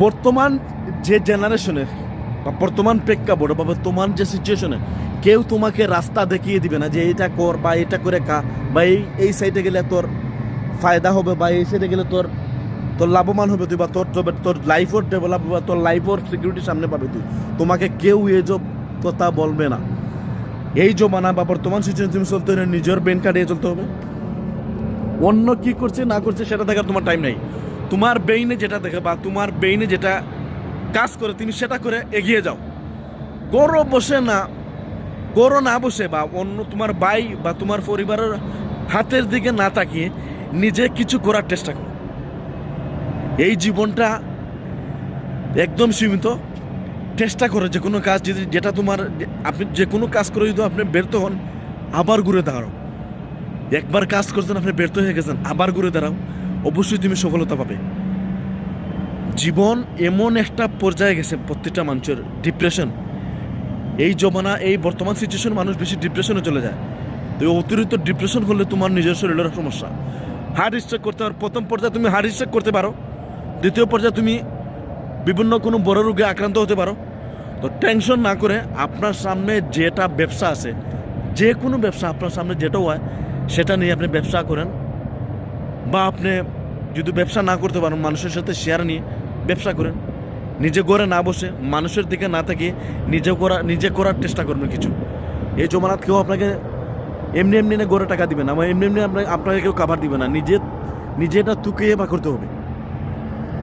বর্তমান যে জেনারেশনে বা বর্তমান প্রেক্ষাপটে বা বর্তমান যে সিচুয়েশনে কেউ তোমাকে রাস্তা দেখিয়ে দিবে না যে এটা কর বা এটা করে খা বা এই সাইডে গেলে তোর ফায়দা হবে বা এই সাইডে গেলে তোর তোর লাভবান হবে তুই বা তোর তোর লাইফও ডেভেলপ হবে, তোর লাইফও সিকিউরিটি সামনে পাবে তুই। তোমাকে কেউ এসব কথা বলবে না। এই জমানা বা বর্তমান সিচুয়েশন তুমি চলতে হলে নিজের ব্রেন কাটিয়ে চলতে হবে। অন্য কি করছে না করছে সেটা দেখার তোমার টাইম নেই। তোমার ব্রেইনে যেটা দেখে বা তোমার ব্রেইনে যেটা কাজ করে তুমি সেটা করে এগিয়ে যাও। গরো বসে না, গরো না বসে বা অন্য তোমার ভাই বা তোমার পরিবারের হাতের দিকে না তাকিয়ে নিজে কিছু করার চেষ্টা করো। এই জীবনটা একদম সীমিত। চেষ্টা করো যে কোনো কাজ যদি যেটা তোমার আপনি যে কোনো কাজ করে যদি আপনি ব্যর্থ হন আবার ঘুরে দাঁড়াও। একবার কাজ করছেন আপনি ব্যর্থ হয়ে গেছেন আবার ঘুরে দাঁড়াও, অবশ্যই তুমি সফলতা পাবে। জীবন এমন একটা পর্যায়ে গেছে প্রত্যেকটা মানুষের ডিপ্রেশন। এই জমানা এই বর্তমান সিচুয়েশন মানুষ বেশি ডিপ্রেশনে চলে যায়। তো অতিরিক্ত ডিপ্রেশন হলে তোমার নিজের শরীরের সমস্যা। হার্ট স্ট্রোক করতে পারো, প্রথম পর্যায়ে তুমি হার্ট স্ট্রোক করতে পারো, দ্বিতীয় পর্যায়ে তুমি বিভিন্ন কোনো বড় রোগে আক্রান্ত হতে পারো। তো টেনশন না করে আপনার সামনে যেটা ব্যবসা আছে, যে কোনো ব্যবসা আপনার সামনে যেটা হয় সেটা নিয়ে আপনি ব্যবসা করেন। বা আপনি যদি ব্যবসা না করতে পারেন মানুষের সাথে শেয়ার নিয়ে ব্যবসা করেন। নিজে ঘরে না বসে মানুষের দিকে না তাকিয়ে নিজে করার চেষ্টা করবেন কিছু। এই জমানাত কেউ আপনাকে এমনি না গড়ে টাকা দিবে না, এমনি আপনাকে কেউ কাভার দিবে না। নিজে এটা তুকিয়ে বা করতে হবে।